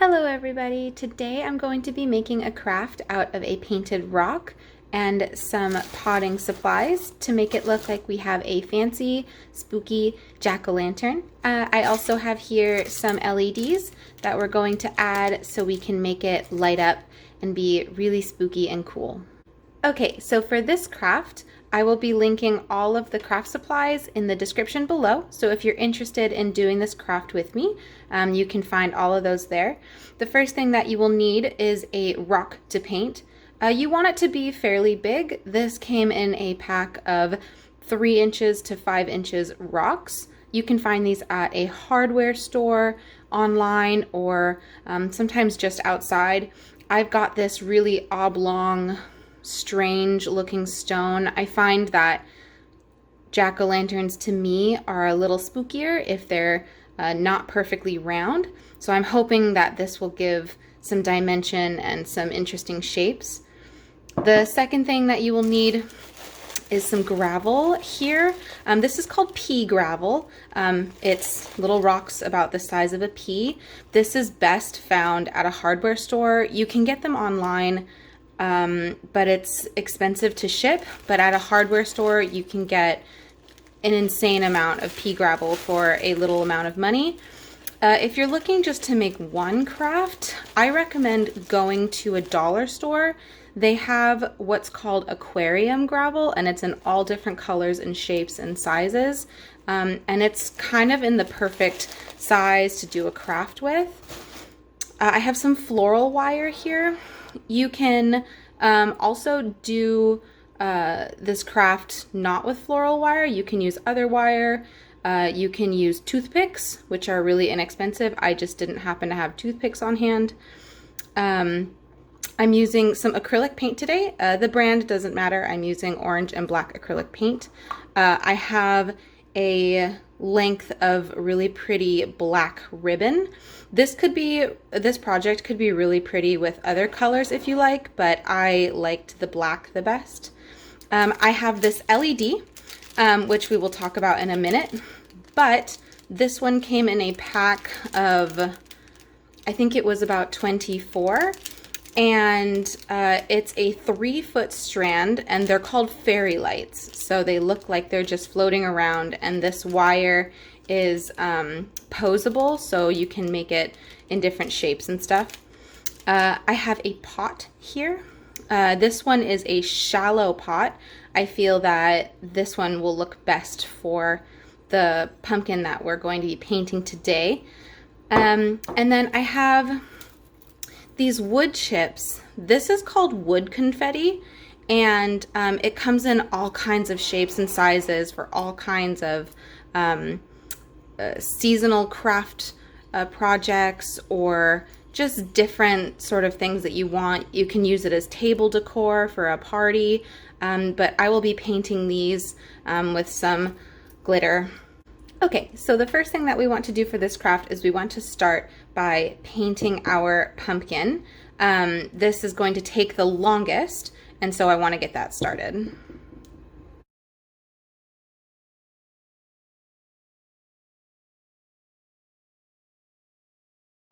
Hello everybody! Today I'm going to be making a craft out of a painted rock and some potting supplies to make it look like we have a fancy, spooky jack-o'-lantern. I also have here some LEDs that we're going to add so we can make it light up and be really spooky and cool. Okay, so for this craft, I will be linking all of the craft supplies in the description below. So if you're interested in doing this craft with me, you can find all of those there. The first thing that you will need is a rock to paint. You want it to be fairly big. This came in a pack of 3 inches to 5 inches rocks. You can find these at a hardware store, online, or sometimes just outside. I've got this really oblong, strange looking stone. I find that jack-o'-lanterns to me are a little spookier if they're not perfectly round. So I'm hoping that this will give some dimension and some interesting shapes. The second thing that you will need is some gravel here. This is called Pea Gravel. It's little rocks about the size of a pea. This is best found at a hardware store. You can get them online, but it's expensive to ship. But at a hardware store, you can get an insane amount of pea gravel for a little amount of money. If you're looking just to make one craft, I recommend going to a dollar store. They have what's called Aquarium Gravel, and it's in all different colors and shapes and sizes. And it's kind of in the perfect size to do a craft with. I have some floral wire here. You can also do this craft not with floral wire. You can use other wire. You can use toothpicks, which are really inexpensive. I just didn't happen to have toothpicks on hand. I'm using some acrylic paint today. The brand doesn't matter. I'm using orange and black acrylic paint. I have a length of really pretty black ribbon. This project could be really pretty with other colors if you like, but I liked the black the best. I have this LED, which we will talk about in a minute, but this one came in a pack of, I think it was about 24, and it's a 3-foot strand, and they're called fairy lights. So they look like they're just floating around, and this wire is posable, so you can make it in different shapes and stuff. I have a pot here. This one is a shallow pot. I feel that this one will look best for the pumpkin that we're going to be painting today. And then I have these wood chips. This is called wood confetti, and it comes in all kinds of shapes and sizes for all kinds of seasonal craft projects, or just different sort of things that you want. You can use it as table decor for a party, but I will be painting these with some glitter. Okay, so the first thing that we want to do for this craft is we want to start by painting our pumpkin. This is going to take the longest, and so I want to get that started.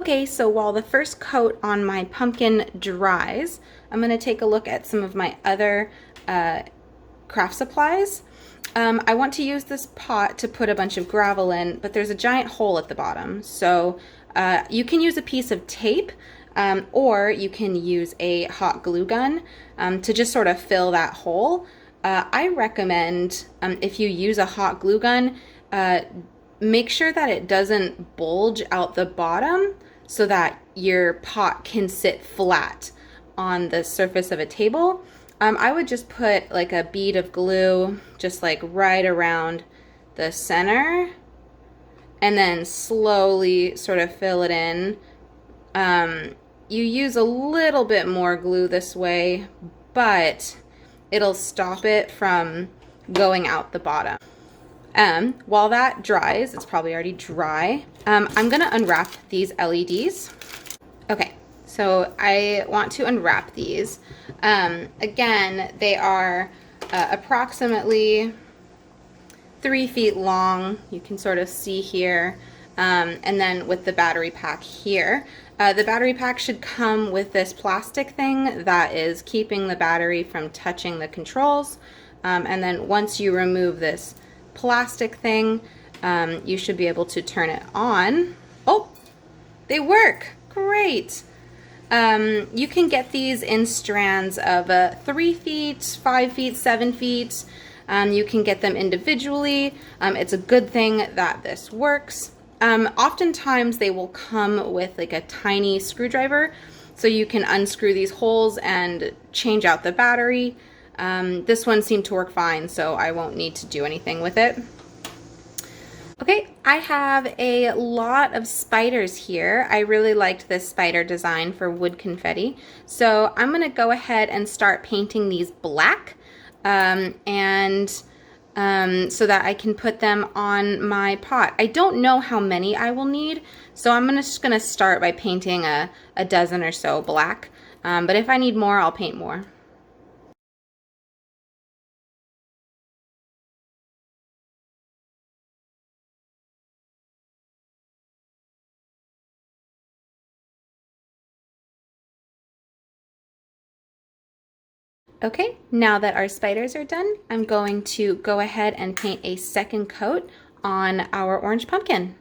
Okay, so while the first coat on my pumpkin dries, I'm going to take a look at some of my other craft supplies. I want to use this pot to put a bunch of gravel in, but there's a giant hole at the bottom. So you can use a piece of tape, or you can use a hot glue gun to just sort of fill that hole. I recommend, if you use a hot glue gun, make sure that it doesn't bulge out the bottom so that your pot can sit flat on the surface of a table. I would just put like a bead of glue just like right around the center, and then slowly sort of fill it in. You use a little bit more glue this way, but it'll stop it from going out the bottom. While that dries, it's probably already dry, I'm gonna unwrap these LEDs. Okay, so I want to unwrap these. Again, they are approximately 3 feet long. You can sort of see here. and then with the battery pack here. The battery pack should come with this plastic thing that is keeping the battery from touching the controls. And then once you remove this plastic thing, you should be able to turn it on. Oh, they work. Great. You can get these in strands of 3 feet, 5 feet, 7 feet. You can get them individually. It's a good thing that this works. Oftentimes they will come with like a tiny screwdriver, so you can unscrew these holes and change out the battery. This one seemed to work fine, so I won't need to do anything with it. Okay, I have a lot of spiders here. I really liked this spider design for wood confetti. So I'm gonna go ahead and start painting these black so that I can put them on my pot. I don't know how many I will need, so I'm just gonna start by painting a dozen or so black. But if I need more, I'll paint more. Okay, now that our spiders are done, I'm going to go ahead and paint a second coat on our orange pumpkin.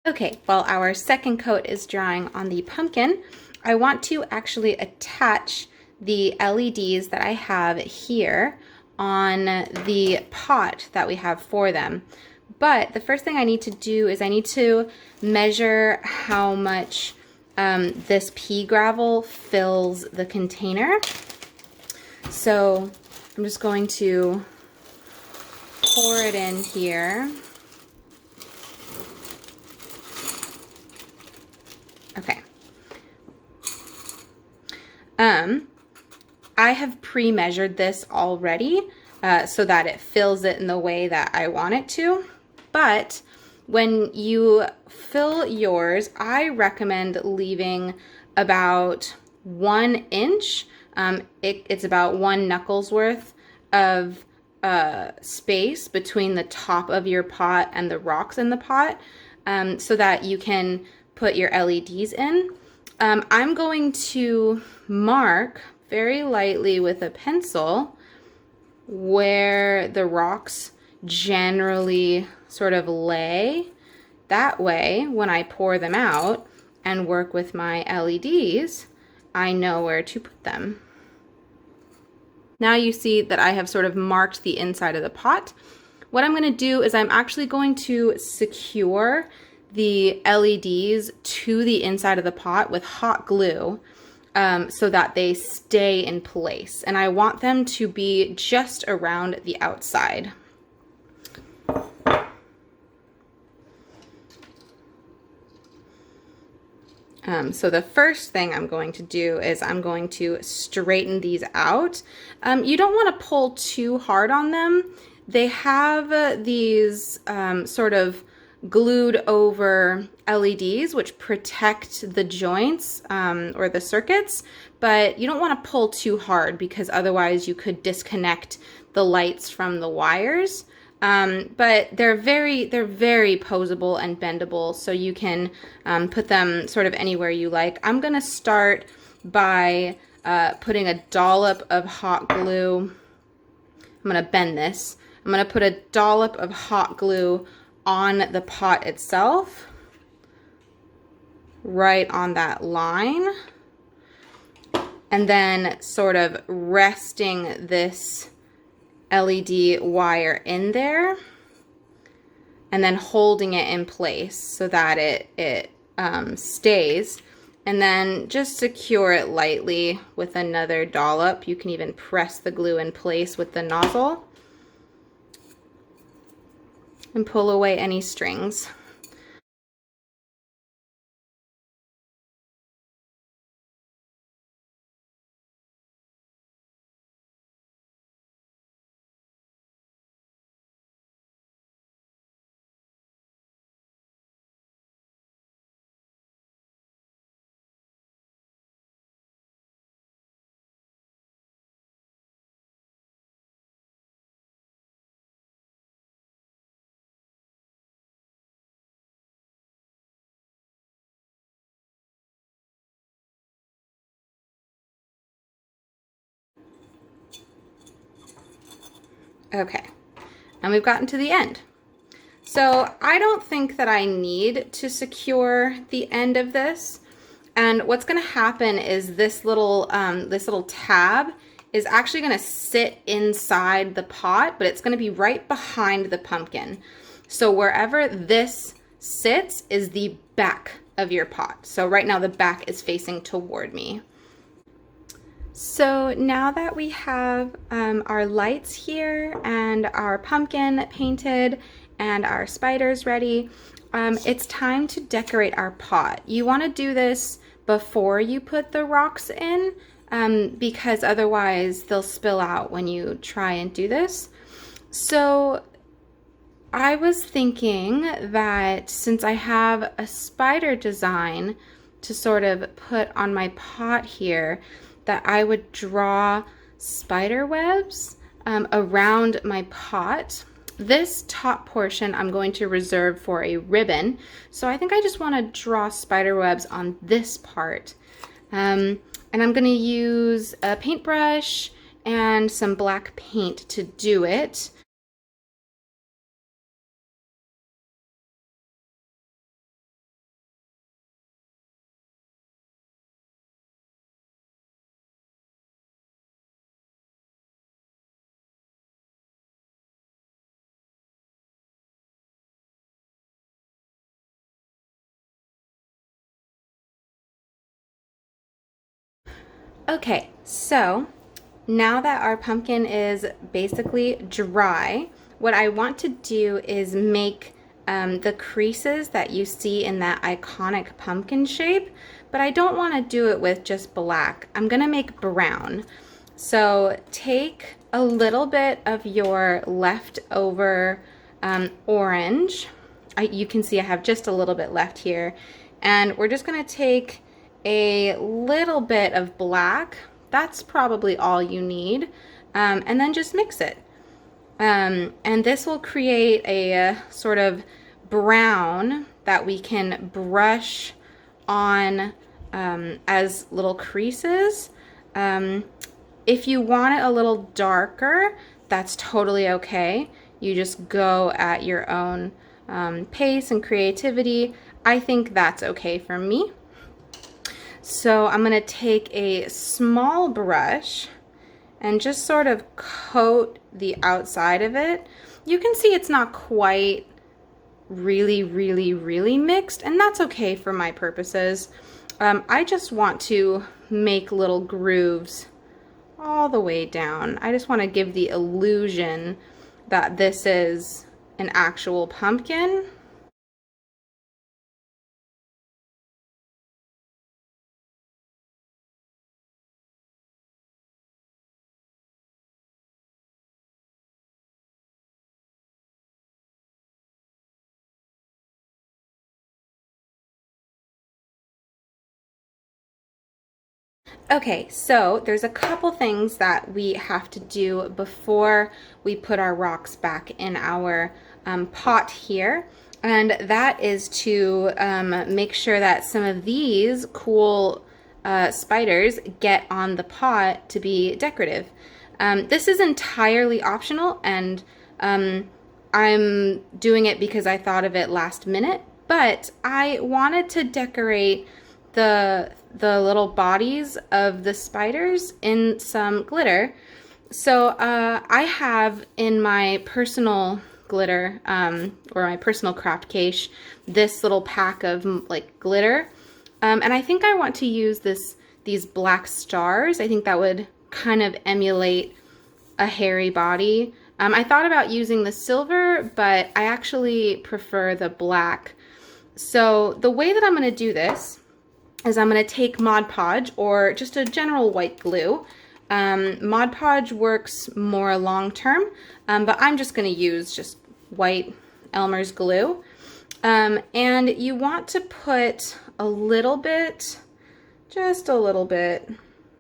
Okay, while our second coat is drying on the pumpkin, I want to actually attach the LEDs that I have here on the pot that we have for them. But the first thing I need to do is I need to measure how much this pea gravel fills the container. So I'm just going to pour it in here. Okay. I have pre-measured this already so that it fills it in the way that I want it to. But when you fill yours, I recommend leaving about 1 inch. It's about 1 knuckles worth of space between the top of your pot and the rocks in the pot, so that you can put your LEDs in. I'm going to mark very lightly with a pencil where the rocks generally sort of lay. That way, when I pour them out and work with my LEDs, I know where to put them. Now you see that I have sort of marked the inside of the pot. What I'm going to do is I'm actually going to secure the LEDs to the inside of the pot with hot glue so that they stay in place. And I want them to be just around the outside. So the first thing I'm going to do is I'm going to straighten these out. You don't want to pull too hard on them. They have these sort of glued over LEDs which protect the joints or the circuits, but you don't want to pull too hard because otherwise you could disconnect the lights from the wires. But they're very posable and bendable, so you can put them sort of anywhere you like. I'm gonna start by putting a dollop of hot glue. I'm gonna bend this. I'm gonna put a dollop of hot glue on the pot itself, right on that line, and then sort of resting this LED wire in there and then holding it in place so that it stays, and then just secure it lightly with another dollop. You can even press the glue in place with the nozzle and pull away any strings. Okay, and we've gotten to the end. So I don't think that I need to secure the end of this. And what's going to happen is this little tab is actually going to sit inside the pot, but it's going to be right behind the pumpkin. So wherever this sits is the back of your pot. So right now the back is facing toward me. So now that we have our lights here and our pumpkin painted and our spiders ready, it's time to decorate our pot. You want to do this before you put the rocks in because otherwise they'll spill out when you try and do this. So I was thinking that since I have a spider design to sort of put on my pot here, that I would draw spider webs around my pot. This top portion I'm going to reserve for a ribbon, so I think I just want to draw spider webs on this part. And I'm going to use a paintbrush and some black paint to do it. Okay, so now that our pumpkin is basically dry, what I want to do is make the creases that you see in that iconic pumpkin shape, but I don't want to do it with just black. I'm going to make brown. So take a little bit of your leftover orange. You can see I have just a little bit left here, and we're just going to take a little bit of black. That's probably all you need, and then just mix it. And this will create a sort of brown that we can brush on as little creases. If you want it a little darker, that's totally okay. You just go at your own pace and creativity. I think that's okay for me. So I'm going to take a small brush and just sort of coat the outside of it. You can see it's not quite really mixed, and that's okay for my purposes. I just want to make little grooves all the way down. I just want to give the illusion that this is an actual pumpkin. Okay, so there's a couple things that we have to do before we put our rocks back in our pot here, and that is to make sure that some of these cool spiders get on the pot to be decorative. This is entirely optional, and I'm doing it because I thought of it last minute, but I wanted to decorate the little bodies of the spiders in some glitter. So I have in my personal glitter or my personal craft cache this little pack of like glitter, and I think I want to use these black stars. I think that would kind of emulate a hairy body. I thought about using the silver, but I actually prefer the black. So the way that I'm going to do this is I'm going to take Modpodge, or just a general white glue. Modpodge works more long term, but I'm just going to use just white Elmer's glue. And you want to put a little bit, just a little bit,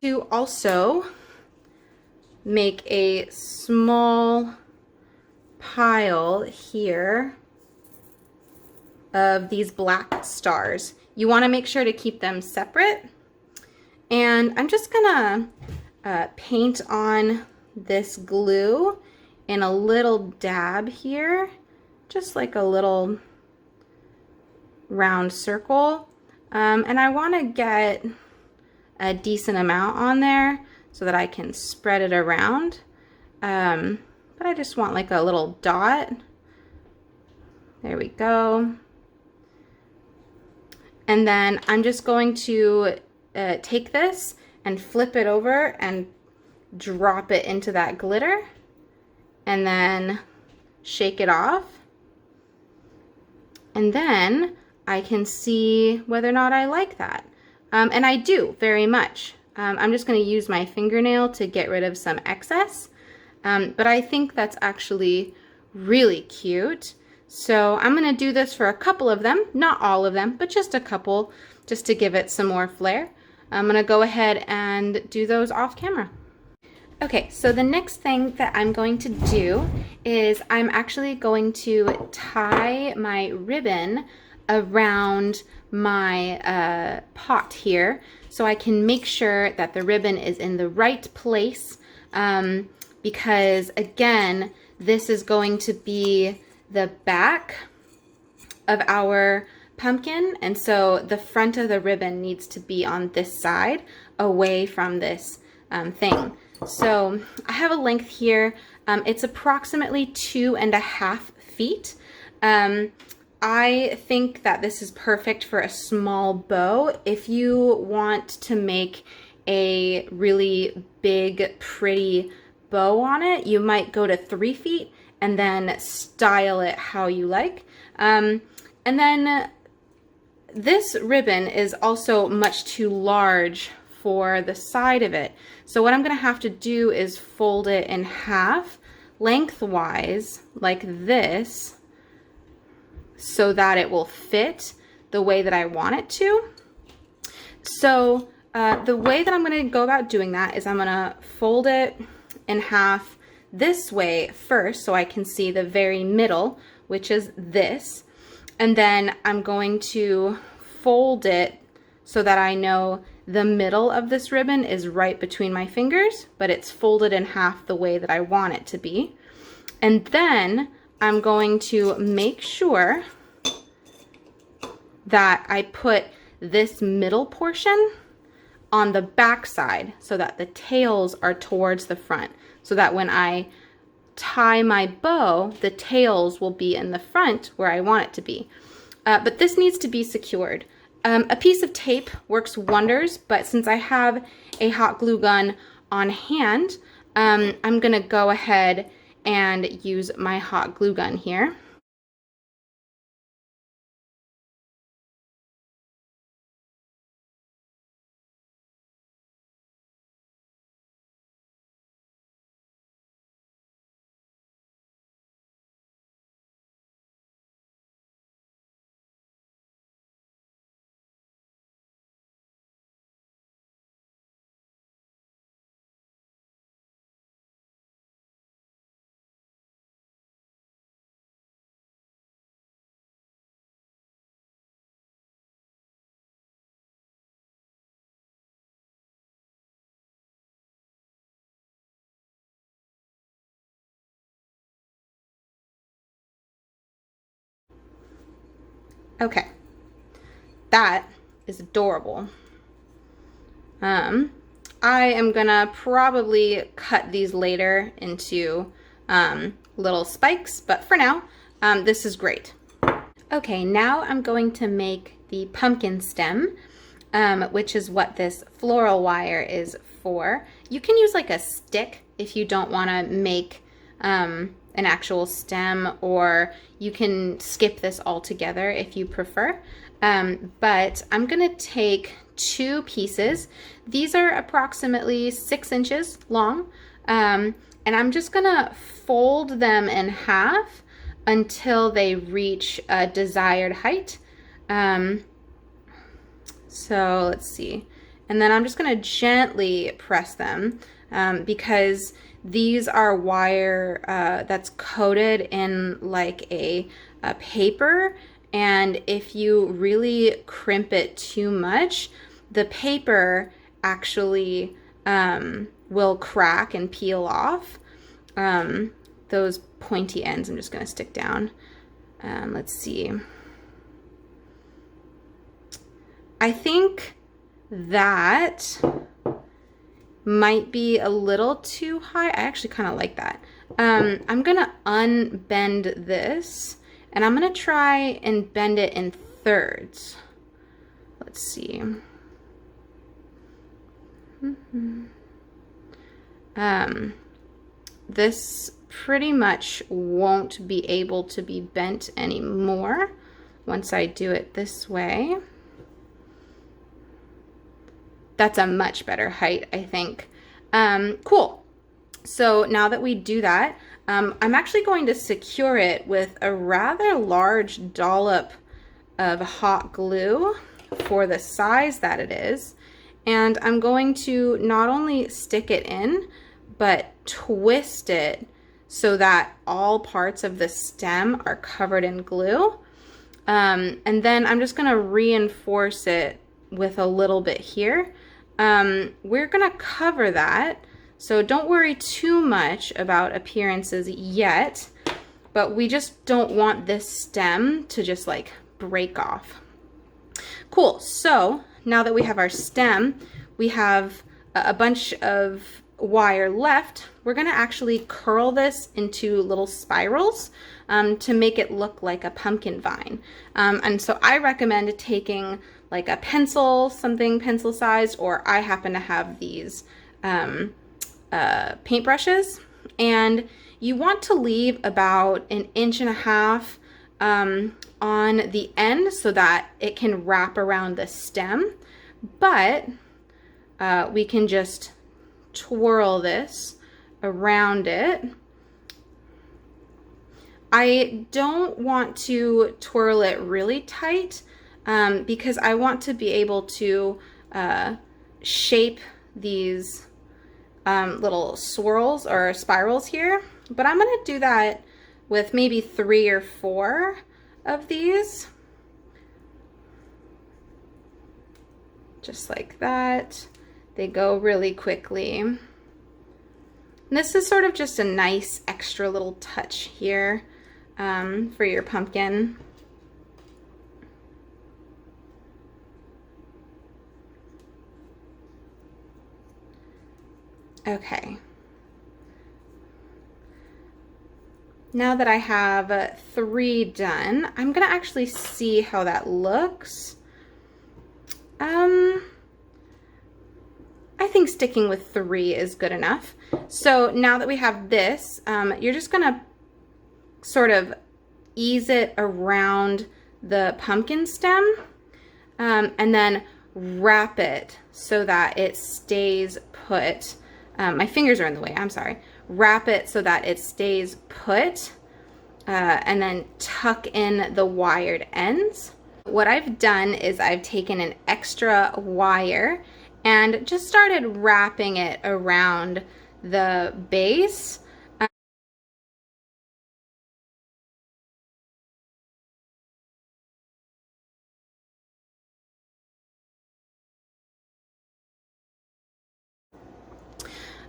to also make a small pile here of these black stars. You want to make sure to keep them separate. And I'm just gonna paint on this glue in a little dab here, just like a little round circle. And I want to get a decent amount on there so that I can spread it around. But I just want like a little dot. There we go. And then I'm just going to take this and flip it over and drop it into that glitter, and then shake it off. And then I can see whether or not I like that. And I do very much. I'm just going to use my fingernail to get rid of some excess. But I think that's actually really cute. So I'm going to do this for a couple of them, not all of them, but just a couple, just to give it some more flair. I'm going to go ahead and do those off camera. Okay, so the next thing that I'm going to do is I'm actually going to tie my ribbon around my pot here so I can make sure that the ribbon is in the right place, because again, this is going to be the back of our pumpkin, and so the front of the ribbon needs to be on this side away from this thing. So I have a length here. It's approximately 2.5 feet. I think that this is perfect for a small bow. If you want to make a really big, pretty bow on it, you might go to 3 feet and then style it how you like. And then this ribbon is also much too large for the side of it. So what I'm gonna have to do is fold it in half lengthwise like this so that it will fit the way that I want it to. So the way that I'm gonna go about doing that is I'm gonna fold it in half this way first so I can see the very middle, which is this. And then I'm going to fold it so that I know the middle of this ribbon is right between my fingers, but it's folded in half the way that I want it to be. And then I'm going to make sure that I put this middle portion on the back side so that the tails are towards the front, so that when I tie my bow, the tails will be in the front where I want it to be. But this needs to be secured. A piece of tape works wonders, but since I have a hot glue gun on hand, I'm gonna go ahead and use my hot glue gun here. Okay, that is adorable. I am gonna probably cut these later into little spikes, but for now, this is great. Okay, now I'm going to make the pumpkin stem, which is what this floral wire is for. You can use like a stick if you don't want to make an actual stem, or you can skip this altogether if you prefer. But I'm gonna take 2 pieces. These are approximately 6 inches long, and I'm just gonna fold them in half until they reach a desired height. So let's see. And then I'm just gonna gently press them because these are wire that's coated in like a paper, and if you really crimp it too much, the paper actually will crack and peel off. those pointy ends I'm just going to stick down. Let's see. I think that might be a little too high. I actually kind of like that. I'm going to unbend this, and I'm going to try and bend it in thirds. Let's see. This pretty much won't be able to be bent anymore once I do it this way. That's a much better height, I think. Cool. So now that we do that, I'm actually going to secure it with a rather large dollop of hot glue for the size that it is. And I'm going to not only stick it in, but twist it so that all parts of the stem are covered in glue. And then I'm just gonna reinforce it with a little bit here. We're gonna cover that, so don't worry too much about appearances yet, but we just don't want this stem to just like break off. Cool, so now that we have our stem, we have a bunch of wire left. We're gonna actually curl this into little spirals to make it look like a pumpkin vine. And so I recommend taking like a pencil, something pencil sized, or I happen to have these paintbrushes, and you want to leave about 1.5 inches on the end so that it can wrap around the stem, but we can just twirl this around it. I don't want to twirl it really tight because I want to be able to shape these little swirls or spirals here, but I'm going to do that with maybe 3 or 4 of these, just like that. They go really quickly. And this is sort of just a nice extra little touch here for your pumpkin. Okay. Now that I have 3 done, I'm gonna actually see how that looks. I think sticking with 3 is good enough. So now that we have this, you're just gonna sort of ease it around the pumpkin stem and then wrap it so that it stays put. My fingers are in the way, I'm sorry. Wrap it so that it stays put and then tuck in the wired ends. What I've done is I've taken an extra wire and just started wrapping it around the base.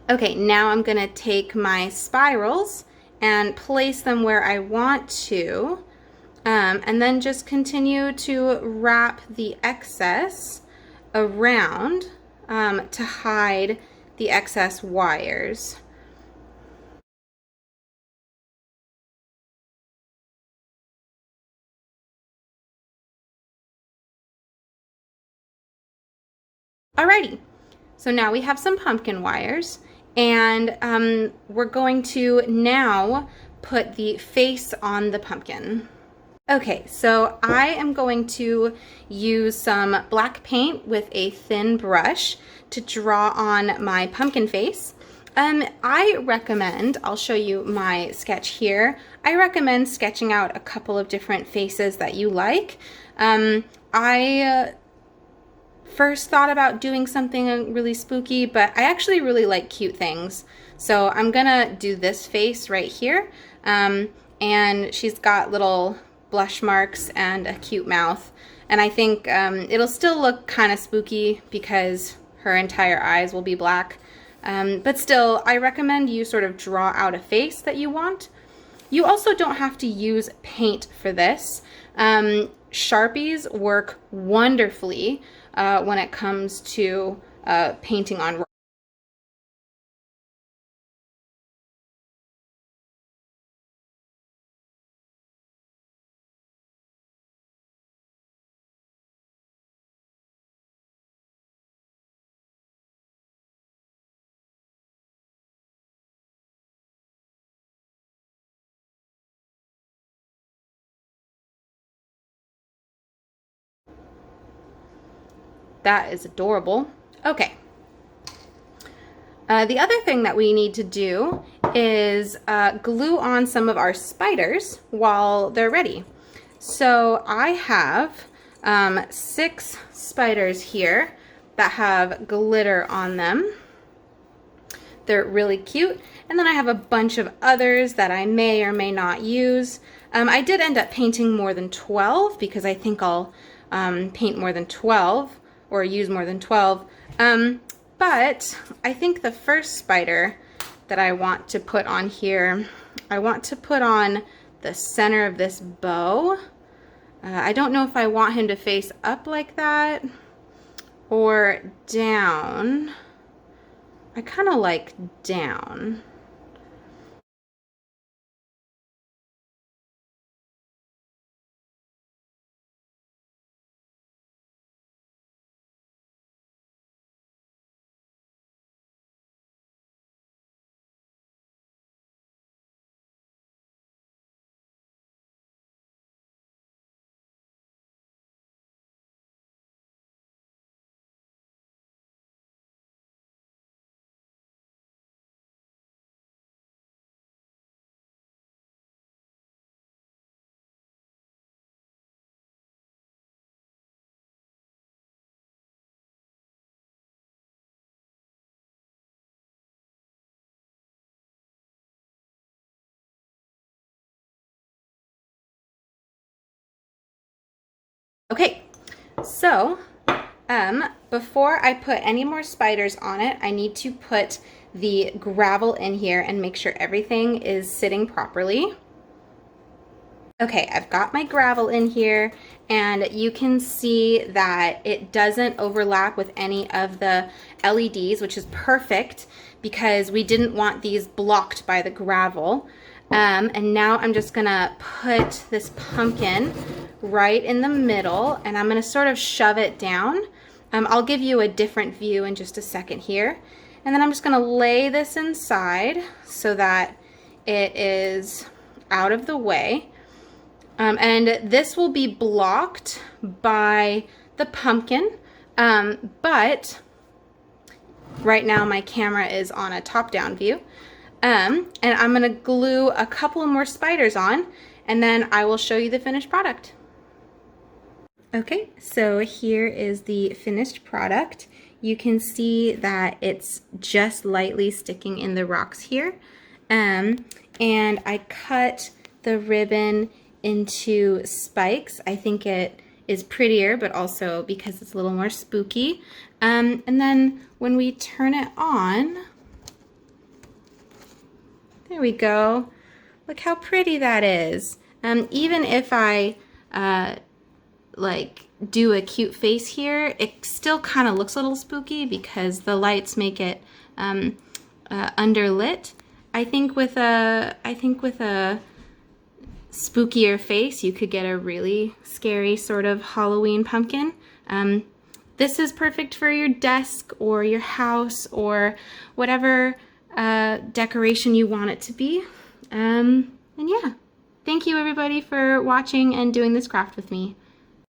Okay, now I'm gonna take my spirals and place them where I want to, and then just continue to wrap the excess around to hide the excess wires. Alrighty, so now we have some pumpkin wires, and we're going to now put the face on the pumpkin. Okay, so I am going to use some black paint with a thin brush to draw on my pumpkin face. I recommend, I'll show you my sketch here, I recommend sketching out a couple of different faces that you like. I first thought about doing something really spooky, but I actually really like cute things. So I'm gonna do this face right here, and she's got little blush marks and a cute mouth, and I think it'll still look kind of spooky because her entire eyes will be black, But still, I recommend you sort of draw out a face that you want. You also don't have to use paint for this. Sharpies work wonderfully when it comes to painting on rock. That is adorable. Okay. The other thing that we need to do is glue on some of our spiders while they're ready. So I have 6 spiders here that have glitter on them. They're really cute. And then I have a bunch of others that I may or may not use. I did end up painting more than 12 because I think I'll paint more than 12 or use more than 12. But I think the first spider that I want to put on here, I want to put on the center of this bow. I don't know if I want him to face up like that or down. I kind of like down. Okay, so before I put any more spiders on it, I need to put the gravel in here and make sure everything is sitting properly. Okay, I've got my gravel in here, and you can see that it doesn't overlap with any of the LEDs, which is perfect because we didn't want these blocked by the gravel. And now I'm just gonna put this pumpkin right in the middle, and I'm gonna sort of shove it down. I'll give you a different view in just a second here. And then I'm just gonna lay this inside so that it is out of the way. And this will be blocked by the pumpkin, but right now my camera is on a top-down view. And I'm gonna glue a couple more spiders on, and then I will show you the finished product. Okay, so here is the finished product. You can see that it's just lightly sticking in the rocks here. And I cut the ribbon into spikes. I think it is prettier, but also because it's a little more spooky. And then when we turn it on, there we go. Look how pretty that is. Even if I like do a cute face here, it still kind of looks a little spooky because the lights make it underlit. I think with a spookier face, you could get a really scary sort of Halloween pumpkin. This is perfect for your desk or your house or whatever decoration you want it to be. And yeah, thank you everybody for watching and doing this craft with me.